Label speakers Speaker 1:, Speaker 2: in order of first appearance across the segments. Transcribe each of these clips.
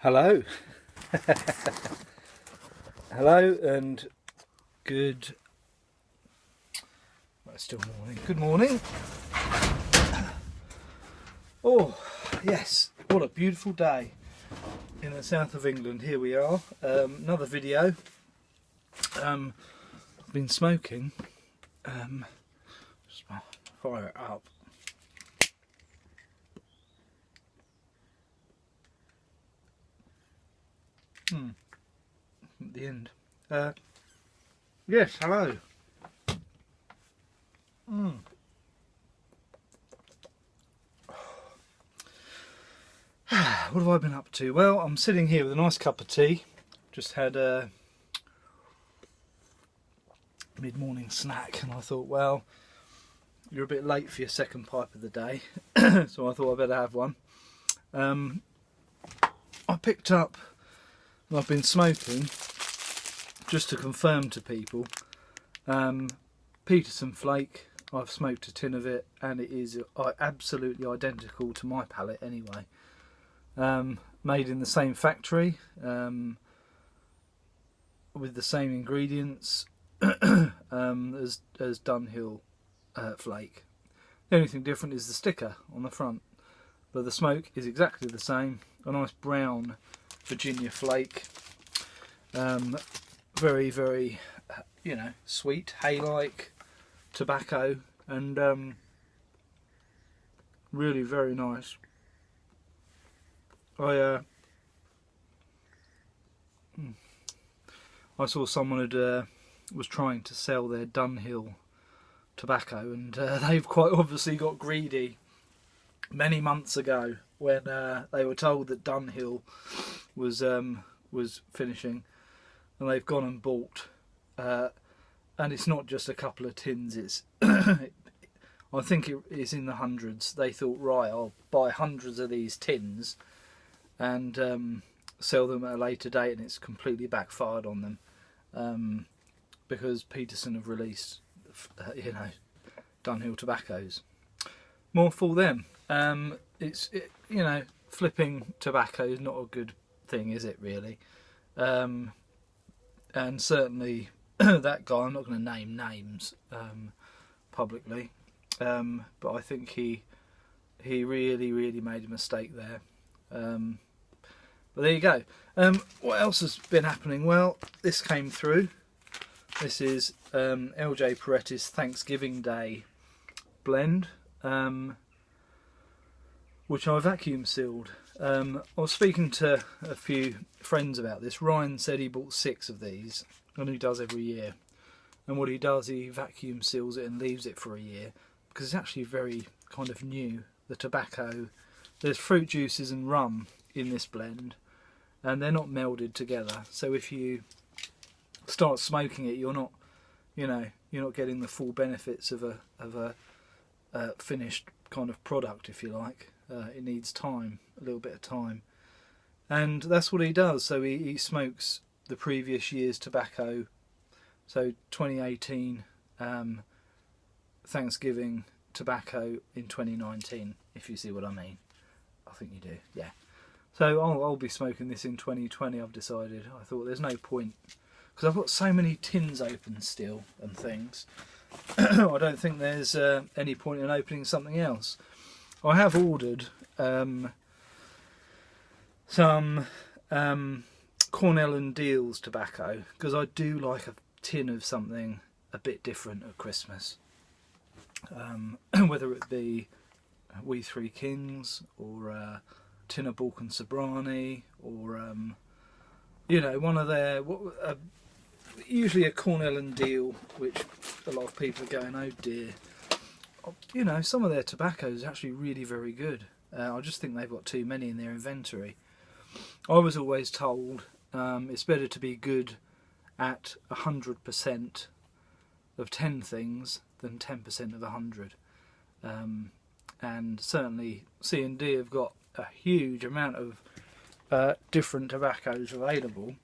Speaker 1: Hello. Hello and good. Well, it's still morning. Good morning. Oh, yes. What a beautiful day in the south of England. Here we are. Another video. I've been smoking. Just fire it up. At the end. Yes, hello. What have I been up to? Well, I'm sitting here with a nice cup of tea. Just had a mid-morning snack, and I thought, well, you're a bit late for your second pipe of the day, so I thought I'd better have one. I picked up, and I've been smoking, just to confirm to people, Petersen Flake. I've smoked a tin of it, and it is absolutely identical to my palate anyway. Made in the same factory, with the same ingredients as Dunhill Flake. The only thing different is the sticker on the front, but the smoke is exactly the same. A nice brown Virginia flake, very, very, you know, sweet, hay-like tobacco, and really very nice. I saw someone was trying to sell their Dunhill tobacco, and they've quite obviously got greedy many months ago when they were told that Dunhill was finishing, and they've gone and bought, and it's not just a couple of tins. It's I think it is in the hundreds. They thought, right, I'll buy hundreds of these tins and sell them at a later date, and it's completely backfired on them, because Petersen have released, you know, Dunhill tobaccos. More for them. You know, flipping tobacco is not a good thing, is it really? And certainly that guy, I'm not going to name names publicly, but I think he really made a mistake there. But there you go. What else has been happening? Well, this came through. This is LJ Pettis Thanksgiving Day blend, which I vacuum sealed. I was speaking to a few friends about this. Ryan said he bought 6 of these, and he does every year. And what he does, he vacuum seals it and leaves it for a year, because it's actually very kind of new. The tobacco, there's fruit juices and rum in this blend, and they're not melded together. So if you start smoking it, you're not, you know, you're not getting the full benefits of a finished kind of product, if you like. It needs time, a little bit of time, and that's what he does. So he smokes the previous year's tobacco, so 2018 Thanksgiving tobacco in 2019, if you see what I mean. I think you do, yeah. So I'll be smoking this in 2020, I've decided. I thought there's no point, because I've got so many tins open still and things. I don't think there's any point in opening something else. I have ordered some Cornell and Deal's tobacco, because I do like a tin of something a bit different at Christmas. Whether it be We Three Kings, or a tin of Balkan Sobranie, or you know, one of their usually a Cornell and Deal, which a lot of people are going, oh dear. You know, some of their tobacco is actually really very good. I just think they've got too many in their inventory. I was always told it's better to be good at 100% of 10 things than 10% of 100. And certainly C&D have got a huge amount of different tobaccos available.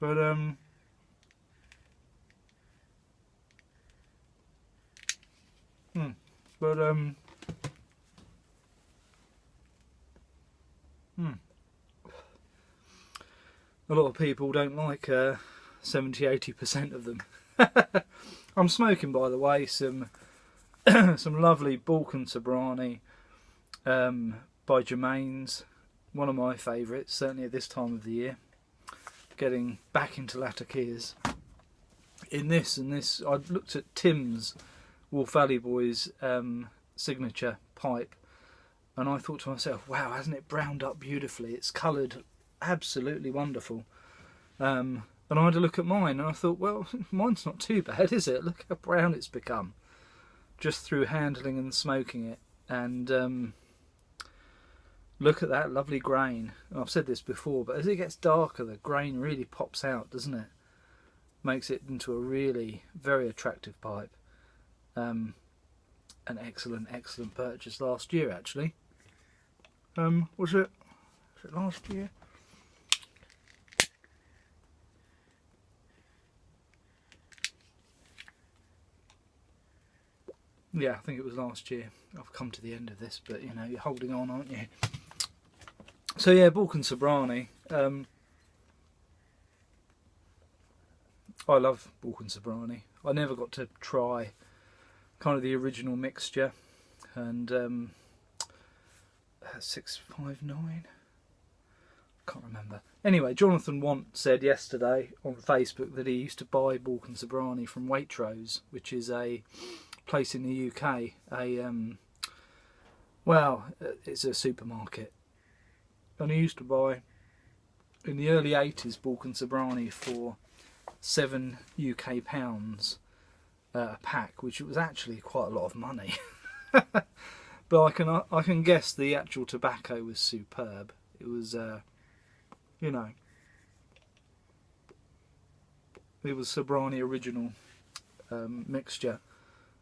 Speaker 1: But a lot of people don't like 70–80% of them. I'm smoking, by the way, some some lovely Balkan Sobranie by Germain's, one of my favourites, certainly at this time of the year. Getting back into Latakias. In this and this, I looked at Tim's Wolf Valley Boys signature pipe, and I thought to myself, wow, hasn't it browned up beautifully? It's coloured absolutely wonderful. And I had a look at mine, and I thought, well, mine's not too bad, is it? Look how brown it's become, just through handling and smoking it. And look at that lovely grain. I've said this before, but as it gets darker, the grain really pops out, doesn't it? Makes it into a really very attractive pipe. An excellent purchase last year, actually. Was it last year? Yeah, I think it was last year. I've come to the end of this, but you know, you're holding on, aren't you? So yeah, Balkan Sobranie. I love Balkan Sobranie. I never got to try kind of the original mixture, and 659. Can't remember. Anyway, Jonathan Want said yesterday on Facebook that he used to buy Balkan Sobranie from Waitrose, which is a place in the UK. Well, it's a supermarket, and he used to buy in the early 80s Balkan Sobranie for £7 UK a pack, which was actually quite a lot of money. But I can guess the actual tobacco was superb. It was you know, it was Sobranie original mixture,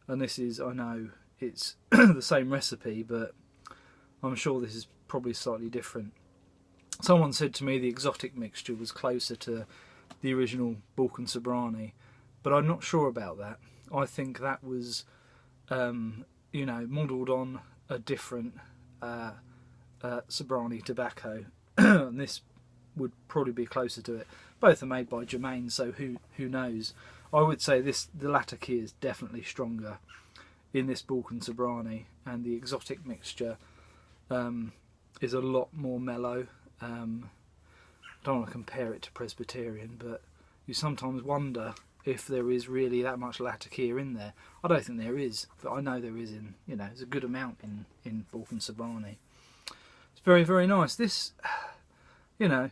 Speaker 1: and this is, I know it's the same recipe, but I'm sure this is probably slightly different. Someone said to me the exotic mixture was closer to the original Balkan Sobranie, but I'm not sure about that. I think that was you know, modelled on a different Sobranie tobacco, and this would probably be closer to it. Both are made by Germain, so who knows. I would say the Latakia is definitely stronger in this Balkan Sobranie, and the exotic mixture is a lot more mellow. I don't want to compare it to Presbyterian, but you sometimes wonder if there is really that much Latakia in there. I don't think there is, but I know there is in, you know, there's a good amount in Balkan Sobranie. It's very, very nice. This, you know,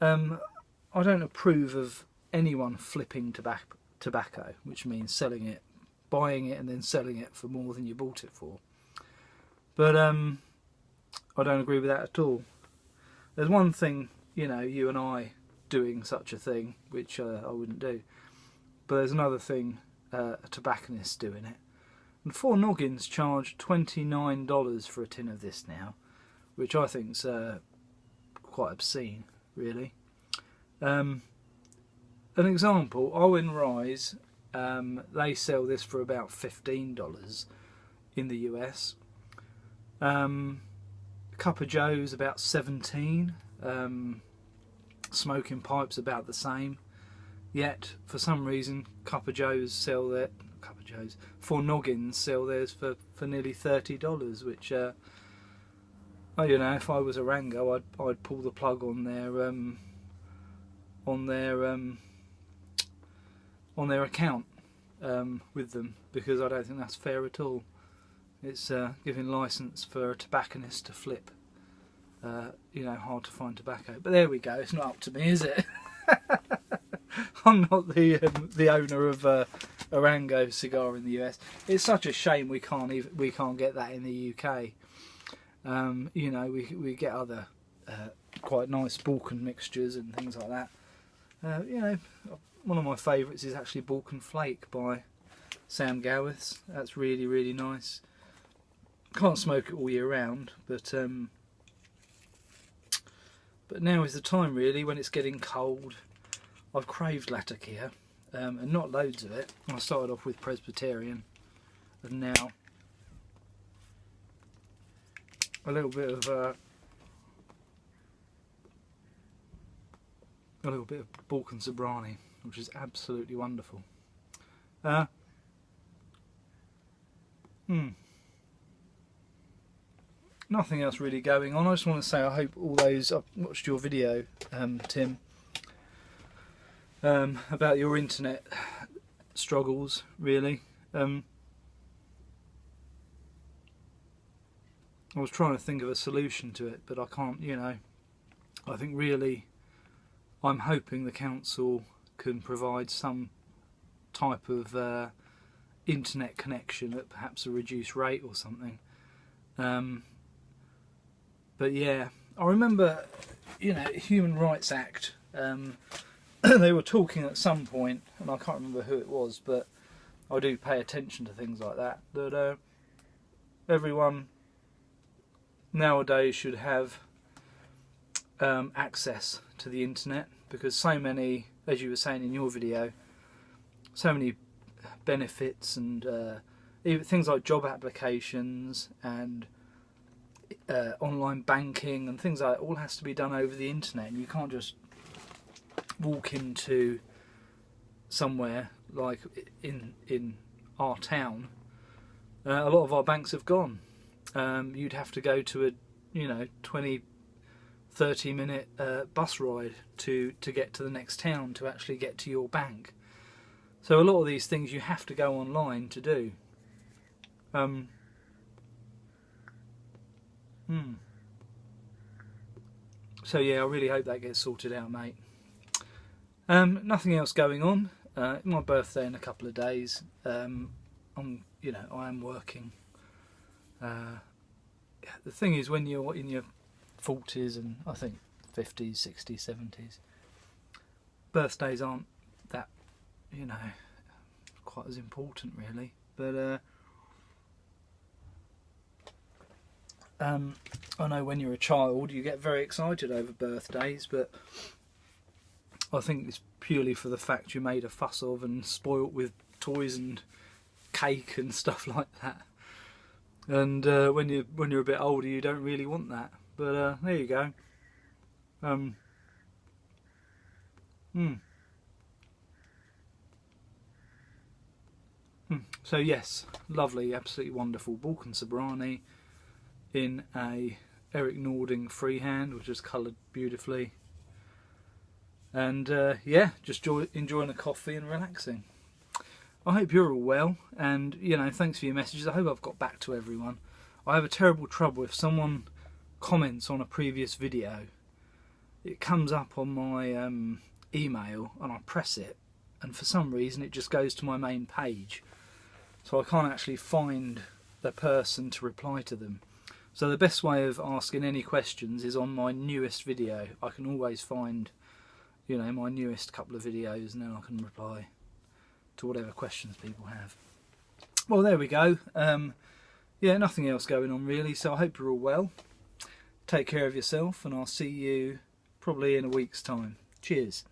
Speaker 1: I don't approve of anyone flipping tobacco, which means selling it, buying it and then selling it for more than you bought it for. But I don't agree with that at all. There's one thing, you know, you and I doing such a thing, which I wouldn't do. But there's another thing, a tobacconist doing it. And 4 noggins charge $29 for a tin of this now, which I think's quite obscene, really. An example, Owen Rise, they sell this for about $15 in the US. Cup of Joe's about 17. Smoking Pipe's about the same. Yet, for some reason, Cup of Joe's sell their 4 noggins sell theirs for nearly $30, which, oh, you know, if I was a Rango, I'd pull the plug on their account with them, because I don't think that's fair at all. It's giving license for a tobacconist to flip, you know, hard to find tobacco. But there we go. It's not up to me, is it? I'm not the owner of Orango cigar in the US. It's such a shame we can't get that in the UK. You know, we get other quite nice Balkan mixtures and things like that. You know, one of my favourites is actually Balkan Flake by Sam Gowiths. That's really, really nice. Can't smoke it all year round, but now is the time, really, when it's getting cold. I've craved Latakia, and not loads of it. I started off with Presbyterian, and now a little bit of a little bit of Balkan Sobranie, which is absolutely wonderful. Nothing else really going on. I just want to say I hope all those... I watched your video, Tim, about your internet struggles, really. I was trying to think of a solution to it, but I can't, you know. I think really I'm hoping the council can provide some type of internet connection at perhaps a reduced rate or something. But yeah, I remember, you know, Human Rights Act, they were talking at some point, and I can't remember who it was, but I do pay attention to things like that, that everyone nowadays should have access to the internet, because so many, as you were saying in your video, so many benefits and even things like job applications and online banking and things like that all has to be done over the internet, and you can't just walk into somewhere like in our town. A lot of our banks have gone. You'd have to go to a, you know, 20-30 minute bus ride to get to the next town to actually get to your bank. So a lot of these things you have to go online to do. So yeah, I really hope that gets sorted out, mate. Nothing else going on. My birthday in a couple of days. I am working. The thing is, when you're in your 40s and I think 50s, 60s, 70s, birthdays aren't that, you know, quite as important really. But I know when you're a child you get very excited over birthdays, but I think it's purely for the fact you're made a fuss of and spoilt with toys and cake and stuff like that. And when you're a bit older you don't really want that. But there you go. So yes, lovely, absolutely wonderful Balkan Sobranie in a Eric Nording freehand, which is coloured beautifully. And yeah, just enjoying a coffee and relaxing. I hope you're all well, and you know, thanks for your messages. I hope I've got back to everyone. I have a terrible trouble if someone comments on a previous video, it comes up on my email and I press it, and for some reason it just goes to my main page, so I can't actually find the person to reply to them. So the best way of asking any questions is on my newest video. I can always find, you know, my newest couple of videos, and then I can reply to whatever questions people have. Well, there we go. Yeah, nothing else going on really, so I hope you're all well. Take care of yourself, and I'll see you probably in a week's time. Cheers.